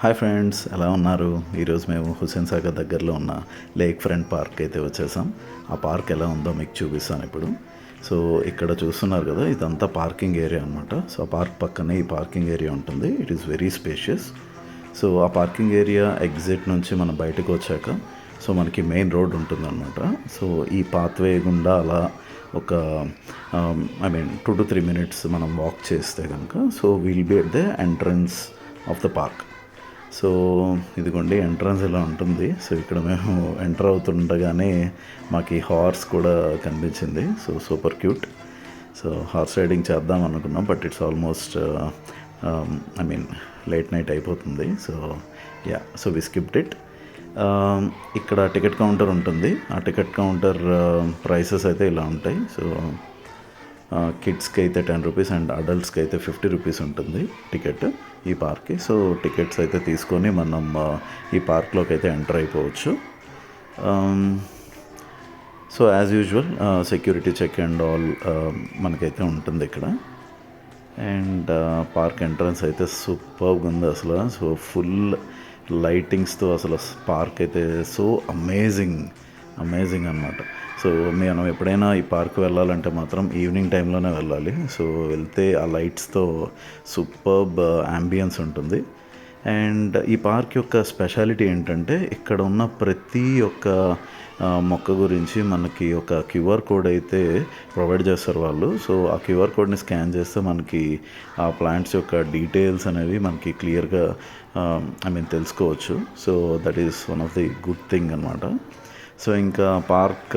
Hi friends, ఎలా ఉన్నారు? ఈరోజు మేము హుస్సేన్ సాగర్ దగ్గరలో ఉన్న లేక్ ఫ్రంట్ పార్క్ అయితే వచ్చేసాం. ఆ పార్క్ ఎలా ఉందో మీకు చూపిస్తాను ఇప్పుడు. సో ఇక్కడ చూస్తున్నారు కదా, ఇదంతా పార్కింగ్ ఏరియా అనమాట. సో ఆ పార్క్ పక్కనే ఈ పార్కింగ్ ఏరియా ఉంటుంది. It is very spacious. So ఆ పార్కింగ్ ఏరియా ఎగ్జిట్ నుంచి మనం బయటకు వచ్చాక సో మనకి మెయిన్ రోడ్ ఉంటుందన్నమాట. సో ఈ పాత్వే గుండా అలా ఒక 2 to 3 minutes మనం వాక్ చేస్తే కనుక so will be at the entrance of the park. So ఇదిగోండి ఎంట్రన్స్ ఇలా ఉంటుంది. సో ఇక్కడ మేము ఎంటర్ అవుతుండగానే మాకు ఈ హార్స్ కూడా కనిపించింది. So super cute. So horse riding చేద్దాం అనుకున్నాం, but it's almost late night అయిపోతుంది. So so we skipped it. ఇక్కడ టికెట్ కౌంటర్ ఉంటుంది. ఆ టికెట్ కౌంటర్ ప్రైసెస్ అయితే ఇలా ఉంటాయి. సో కిడ్స్కి అయితే 10 రూపీస్ అండ్ అడల్ట్స్కి అయితే 50 రూపీస్ ఉంటుంది టికెట్ ఈ పార్క్కి. సో టికెట్స్ అయితే తీసుకొని మనం ఈ పార్క్లోకి అయితే ఎంటర్ అయిపోవచ్చు. So as usual security check and all మనకైతే ఉంటుంది ఇక్కడ. అండ్ పార్క్ ఎంట్రన్స్ అయితే సూపర్గా ఉంది అసలు. సో ఫుల్ లైటింగ్స్తో అసలు పార్క్ అయితే సో అమేజింగ్ అనమాట. సో మనం ఎప్పుడైనా ఈ పార్క్ వెళ్ళాలంటే మాత్రం ఈవినింగ్ టైంలోనే వెళ్ళాలి. సో వెళ్తే ఆ లైట్స్తో సూపర్బ్ యాంబియన్స్ ఉంటుంది. అండ్ ఈ పార్క్ యొక్క స్పెషాలిటీ ఏంటంటే ఇక్కడ ఉన్న ప్రతి ఒక్క మొక్క గురించి మనకి ఒక క్యూఆర్ కోడ్ అయితే ప్రొవైడ్ చేస్తారు వాళ్ళు. సో ఆ క్యూఆర్ కోడ్ని స్కాన్ చేస్తే మనకి ఆ ప్లాంట్స్ యొక్క డీటెయిల్స్ అనేవి మనకి క్లియర్గా తెలుసుకోవచ్చు. So that is one of the good thing అనమాట. సో ఇంకా పార్క్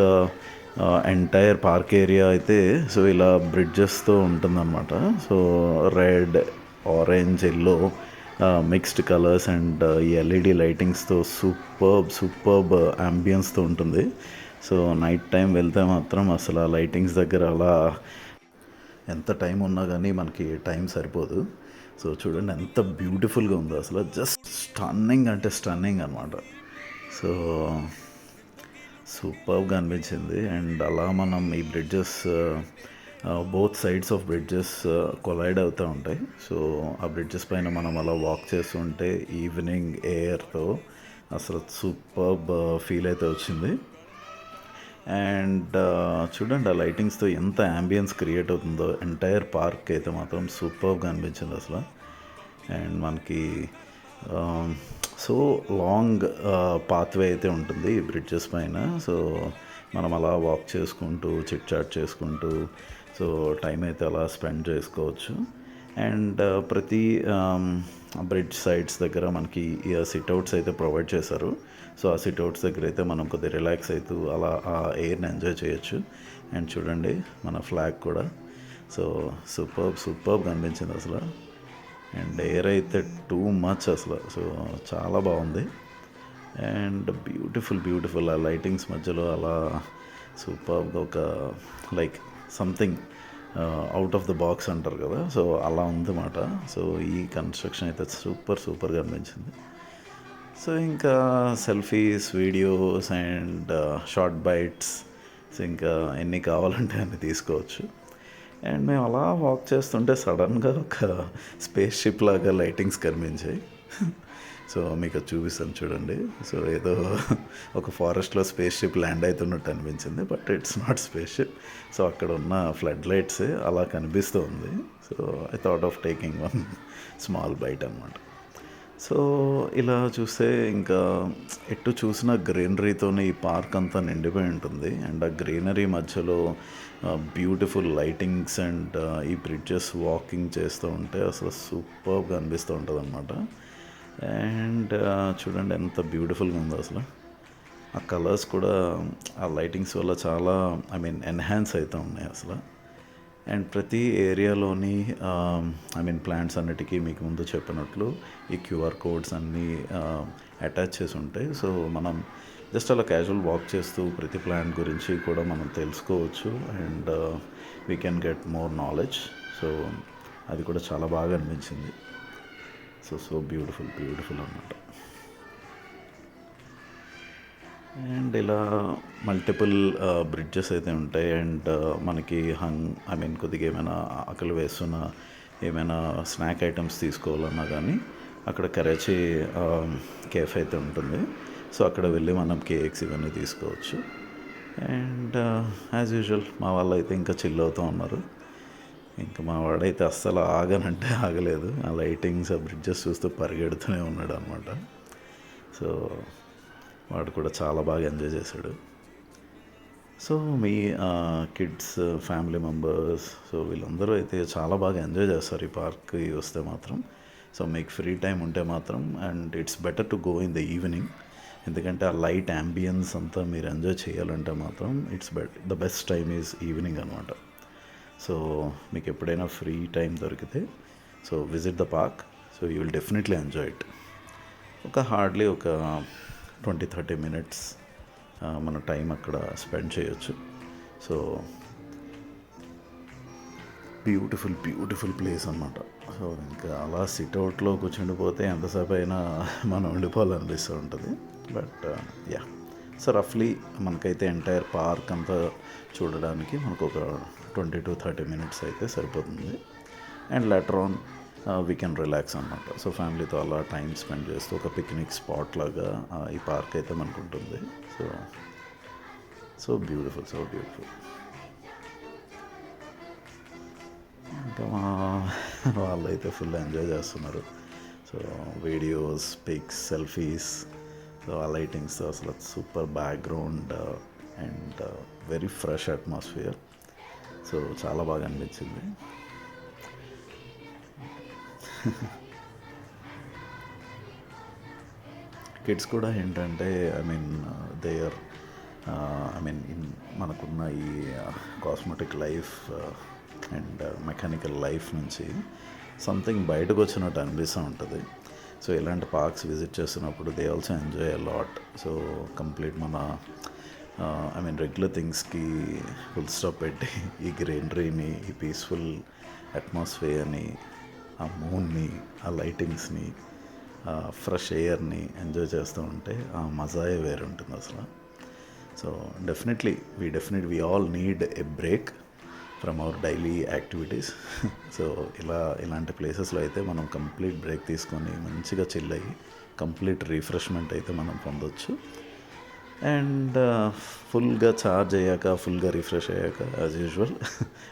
ఎంటైర్ పార్క్ ఏరియా అయితే సో ఇలా బ్రిడ్జెస్తో ఉంటుందన్నమాట. So red, orange, yellow mixed colours and ఈ ఎల్ఈడి లైటింగ్స్తో సూపర్బ్ యాంబియన్స్తో ఉంటుంది. సో నైట్ టైం వెళ్తే మాత్రం అసలు ఆ లైటింగ్స్ దగ్గర అలా ఎంత టైం ఉన్నా కానీ మనకి టైం సరిపోదు. సో చూడండి ఎంత బ్యూటిఫుల్గా ఉందో అసలు. జస్ట్ స్టన్నింగ్ అనమాట. సో సూపర్గా అనిపించింది. అండ్ అలా మనం ఈ bridges both sides of bridges collide అవుతూ ఉంటాయి. సో ఆ బ్రిడ్జెస్ పైన మనం అలా వాక్ చేస్తుంటే ఈవినింగ్ ఎయిర్తో అసలు సూపర్బ్ ఫీల్ అయితే వచ్చింది. అండ్ చూడండి ఆ లైటింగ్స్తో ఎంత యాంబియన్స్ క్రియేట్ అవుతుందో. ఎంటైర్ పార్క్ అయితే మాత్రం సూపర్గా అనిపించింది అసలు. అండ్ మనకి సో లాంగ్ పాత్వే అయితే ఉంటుంది ఈ బ్రిడ్జెస్ పైన. సో మనం అలా వాక్ చేసుకుంటూ చిట్ చాట్ చేసుకుంటూ సో టైం అయితే అలా స్పెండ్ చేసుకోవచ్చు. అండ్ ప్రతి బ్రిడ్జ్ సైడ్స్ దగ్గర మనకి సిట్అవుట్స్ అయితే ప్రొవైడ్ చేశారు. సో ఆ సిట్అవుట్స్ దగ్గర అయితే మనం కొద్దిగా రిలాక్స్ అవుతూ అలా ఆ ఎయిర్ని ఎంజాయ్ చేయొచ్చు. అండ్ చూడండి మన ఫ్లాగ్ కూడా సో సూపర్గా అనిపించింది అసలు. అండ్ ఎయిర్ అయితే టూ మచ్ అసలు. సో చాలా బాగుంది. అండ్ బ్యూటిఫుల్ ఆ లైటింగ్స్ మధ్యలో అలా సూపర్గా ఒక like something out of the box అంటారు కదా, సో అలా ఉందన్నమాట. సో ఈ కన్స్ట్రక్షన్ అయితే సూపర్గా అనిపించింది. సో ఇంకా selfies, videos and short bites so ఇంకా ఎన్ని కావాలంటే అన్ని తీసుకోవచ్చు. అండ్ మేము అలా వాక్ చేస్తుంటే సడన్గా ఒక స్పేస్ షిప్ లాగా లైటింగ్స్ కనిపించాయి. సో మీకు అది చూపిస్తాను చూడండి. సో ఏదో ఒక ఫారెస్ట్లో స్పేస్ షిప్ ల్యాండ్ అవుతున్నట్టు అనిపించింది, but it's not space ship. So అక్కడ ఉన్న ఫ్లడ్ లైట్స్ అలా కనిపిస్తూ ఉంది. So I thought of taking one small bite అనమాట. సో ఇలా చూస్తే ఇంకా ఎటు చూసిన గ్రీనరీతోనే ఈ పార్క్ అంతా నిండిపోయి ఉంటుంది. అండ్ ఆ గ్రీనరీ మధ్యలో బ్యూటిఫుల్ లైటింగ్స్ అండ్ ఈ బ్రిడ్జెస్ వాకింగ్ చేస్తూ ఉంటే అసలు సూపర్గా అనిపిస్తూ ఉంటుంది అనమాట. అండ్ చూడండి ఎంత బ్యూటిఫుల్గా ఉందో అసలు. ఆ కలర్స్ కూడా ఆ లైటింగ్స్ వల్ల చాలా ఎన్హాన్స్ అవుతూ ఉన్నాయి అసలు. అండ్ ప్రతి ఏరియాలోని ప్లాంట్స్ అన్నిటికీ మీకు ముందు చెప్పినట్లు ఈ క్యూఆర్ కోడ్స్ అన్నీ అటాచ్ చేసి ఉంటాయి. సో మనం జస్ట్ అలా క్యాజువల్ వాక్ చేస్తూ ప్రతి ప్లాంట్ గురించి కూడా మనం తెలుసుకోవచ్చు. And we can get more knowledge. So అది కూడా చాలా బాగా అనిపించింది. సో బ్యూటిఫుల్ అన్నమాట. అండ్ ఇలా మల్టిపుల్ బ్రిడ్జెస్ అయితే ఉంటాయి. అండ్ మనకి కొద్దిగా ఏమైనా ఆకలి వేస్తున్న ఏమైనా స్నాక్ ఐటమ్స్ తీసుకోవాలన్నా కానీ అక్కడ కరాచీ కేఫ్ అయితే ఉంటుంది. సో అక్కడ వెళ్ళి మనం కేక్స్ ఇవన్నీ తీసుకోవచ్చు. అండ్ యాజ్ యూజువల్ మా వాళ్ళు అయితే ఇంకా చిల్ అవుతూ ఉన్నారు. ఇంకా మా వాడైతే అస్సలు ఆగనంటే ఆగలేదు. ఆ లైటింగ్స్, ఆ బ్రిడ్జెస్ చూస్తూ పరిగెడుతూనే ఉన్నాడు అనమాట. సో వాడు కూడా చాలా బాగా ఎంజాయ్ చేశాడు. సో మీ కిడ్స్, ఫ్యామిలీ మెంబర్స్, సో వీళ్ళందరూ అయితే చాలా బాగా ఎంజాయ్ చేస్తారు ఈ పార్క్కి వస్తే మాత్రం. సో మీకు ఫ్రీ టైం ఉంటే మాత్రం, and it's better to go in the evening. ఎందుకంటే ఆ లైట్ యాంబియన్స్ అంతా మీరు ఎంజాయ్ చేయాలంటే మాత్రం the best time is evening అనమాట. సో మీకు ఎప్పుడైనా ఫ్రీ టైం దొరికితే so visit the park. So you will definitely enjoy it. Hardly ఒక 20-30 మినిట్స్ మన టైం అక్కడ స్పెండ్ చేయొచ్చు. సో బ్యూటిఫుల్ ప్లేస్ అనమాట. సో ఇంకా అలా సిట్అవుట్లో కూర్చుండిపోతే ఎంతసేపు అయినా మనం ఉండిపోవాలనిపిస్తూ ఉంటుంది. బట్ యా, సో రఫ్లీ మనకైతే ఎంటైర్ పార్క్ అంతా చూడడానికి మనకు ఒక 20-30 మినిట్స్ అయితే సరిపోతుంది. And later on we can relax అనమాట. సో ఫ్యామిలీతో అలా టైం స్పెండ్ చేస్తూ ఒక పిక్నిక్ స్పాట్ లాగా ఈ పార్క్ అయితే మనకు ఉంటుంది. So beautiful. ఇంకా వాళ్ళైతే ఫుల్ ఎంజాయ్ చేస్తున్నారు. So videos, pics, selfies, so ఆ లైటింగ్స్ అసలు super background and very fresh atmosphere. So చాలా బాగా అనిపించింది. కిడ్స్ కూడా ఏంటంటే మనకున్న ఈ cosmetic life and mechanical life నుంచి సంథింగ్ బయటకు వచ్చినట్టు అనిపిస్తూ ఉంటుంది. సో ఇలాంటి పార్క్స్ విజిట్ చేస్తున్నప్పుడు they also enjoy a lot. So complete మన రెగ్యులర్ థింగ్స్కి ఫుల్ స్టాప్ పెట్టి ఈ గ్రీనరీని, ఈ పీస్ఫుల్ అట్మాస్ఫియర్ని, ఆ మూన్ని, ఆ లైటింగ్స్ని, ఫ్రెష్ ఎయిర్ని ఎంజాయ్ చేస్తూ ఉంటే ఆ మజాయే వేరు ఉంటుంది అసలు. So definitely we all need a break from our daily activities. So ఇలాంటి ప్లేసెస్లో అయితే మనం కంప్లీట్ బ్రేక్ తీసుకొని మంచిగా చిల్ అయ్యి కంప్లీట్ రిఫ్రెష్మెంట్ అయితే మనం పొందొచ్చు. అండ్ ఫుల్గా ఛార్జ్ అయ్యాక, ఫుల్గా రిఫ్రెష్ అయ్యాక యాజ్ యూజువల్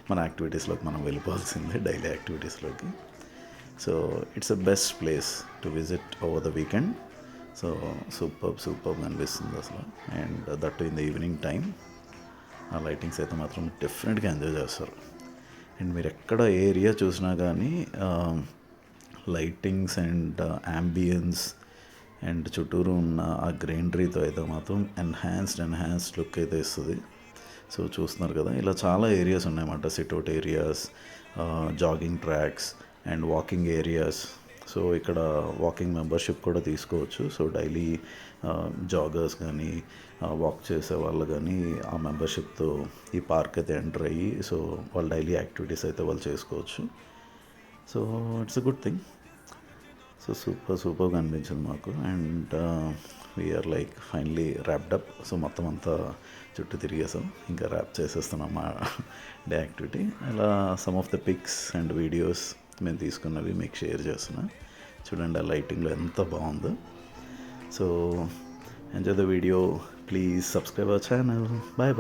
మన యాక్టివిటీస్లోకి మనం వెళ్ళిపోవాల్సిందే, డైలీ యాక్టివిటీస్లోకి. So it's a best place to visit over the weekend. So super అనిపిస్తుంది అసలు. And that in the evening time ఆ లైటింగ్స్ అయితే మాత్రం డెఫినెట్గా ఎంజాయ్ చేస్తారు. అండ్ మీరు ఎక్కడ ఏరియా చూసినా కానీ లైటింగ్స్ అండ్ యాంబియన్స్ అండ్ చుట్టూరు ఉన్న ఆ గ్రీనరీతో అయితే మాత్రం ఎన్హాన్స్డ్ లుక్ అయితే ఇస్తుంది. సో చూస్తున్నారు కదా, ఇలా చాలా ఏరియాస్ ఉన్నాయన్నమాట. Sit-out areas, jogging tracks and walking areas. So ఇక్కడ వాకింగ్ మెంబర్షిప్ కూడా తీసుకోవచ్చు. సో డైలీ జాగర్స్ కానీ, వాక్ చేసే వాళ్ళు కానీ ఆ మెంబర్షిప్తో ఈ పార్క్ అయితే ఎంటర్ అయ్యి సో వాళ్ళ డైలీ యాక్టివిటీస్ అయితే వాళ్ళు చేసుకోవచ్చు. So it's a good thing. So సూపర్గా అనిపించింది మాకు. And we are like finally wrapped up. So మొత్తం అంతా చుట్టూ తిరిగేసాం, ఇంకా ర్యాప్ చేసేస్తున్నాం మా డే యాక్టివిటీ. అలా some of the pics and videos మేము తీసుకున్నవి మీకు షేర్ చేస్తున్నా. చూడండి ఆ లైటింగ్లో ఎంత బాగుందో. So enjoy the video. Please subscribe our channel. Bye.